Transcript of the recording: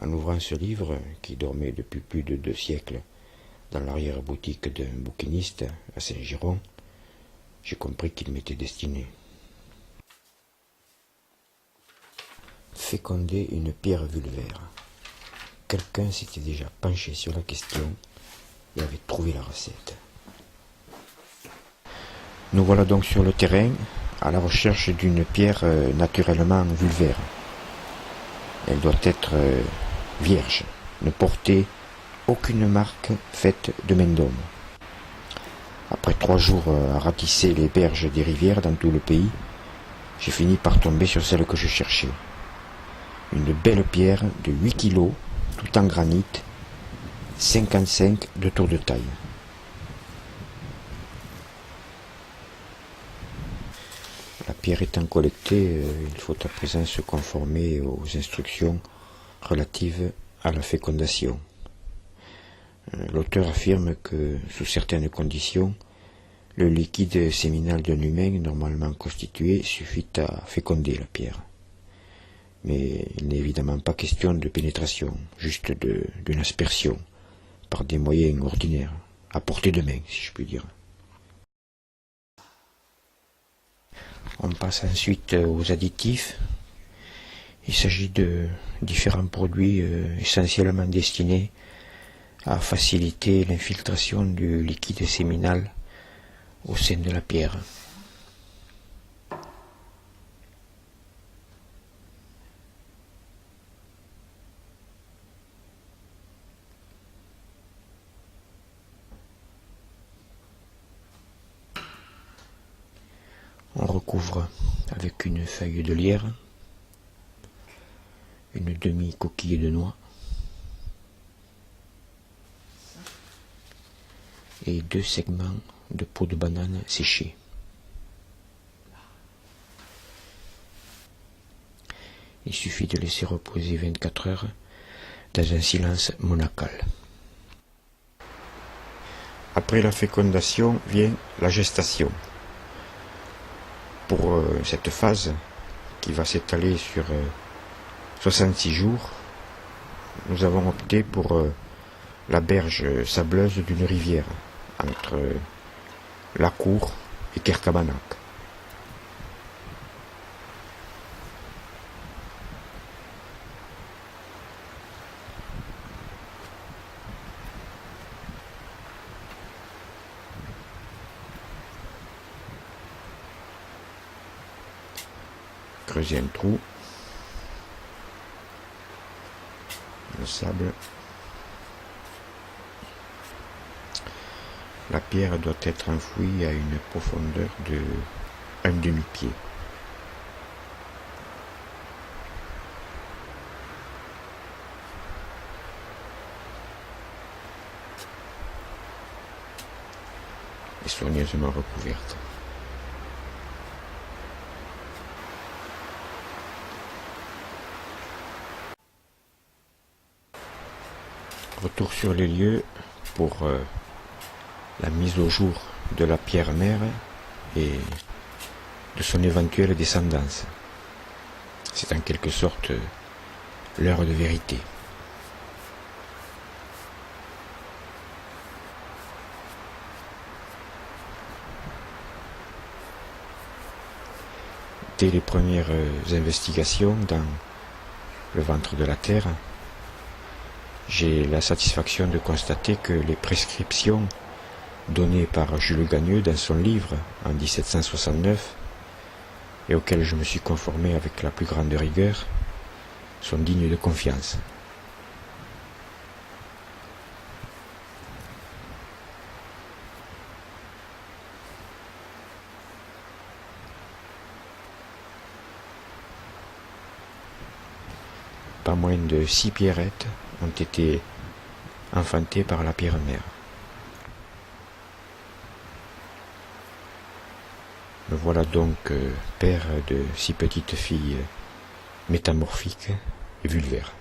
En ouvrant ce livre, qui dormait depuis plus de 2 siècles dans l'arrière-boutique d'un bouquiniste à Saint-Girons, j'ai compris qu'il m'était destiné. Féconder une pierre vulvaire. Quelqu'un s'était déjà penché sur la question et avait trouvé la recette. Nous voilà donc sur le terrain, à la recherche d'une pierre naturellement vulvaire. Elle doit être vierge, ne porter aucune marque faite de main d'homme. Après 3 jours à ratisser les berges des rivières dans tout le pays, j'ai fini par tomber sur celle que je cherchais. Une belle pierre de 8 kilos, tout en granit, 55 de tour de taille. La pierre étant collectée, il faut à présent se conformer aux instructions relatives à la fécondation. L'auteur affirme que, sous certaines conditions, le liquide séminal d'un humain normalement constitué suffit à féconder la pierre. Mais il n'est évidemment pas question de pénétration, juste d'une aspersion, par des moyens ordinaires, à portée de main, si je puis dire. On passe ensuite aux additifs. Il s'agit de différents produits essentiellement destinés à faciliter l'infiltration du liquide séminal au sein de la pierre. On recouvre avec une feuille de lierre, une demi-coquille de noix et 2 segments de peau de banane séchée. Il suffit de laisser reposer 24 heures dans un silence monacal. Après la fécondation vient la gestation. Pour cette phase, qui va s'étaler sur 66 jours, nous avons opté pour la berge sableuse d'une rivière, entre La Cour et Kerkabanac. Creuser un trou, le sable. La pierre doit être enfouie à une profondeur de 1 demi-pied. Et soigneusement recouverte. Retour sur les lieux pour la mise au jour de la pierre mère et de son éventuelle descendance. C'est en quelque sorte l'heure de vérité. Dès les premières investigations dans le ventre de la Terre, j'ai la satisfaction de constater que les prescriptions données par Jules Gagneux dans son livre en 1769, et auxquelles je me suis conformé avec la plus grande rigueur, sont dignes de confiance. Pas moins de 6 pierrettes ont été enfantées par la pierre mère. Me voilà donc père de 6 petites filles métamorphiques et vulvaires.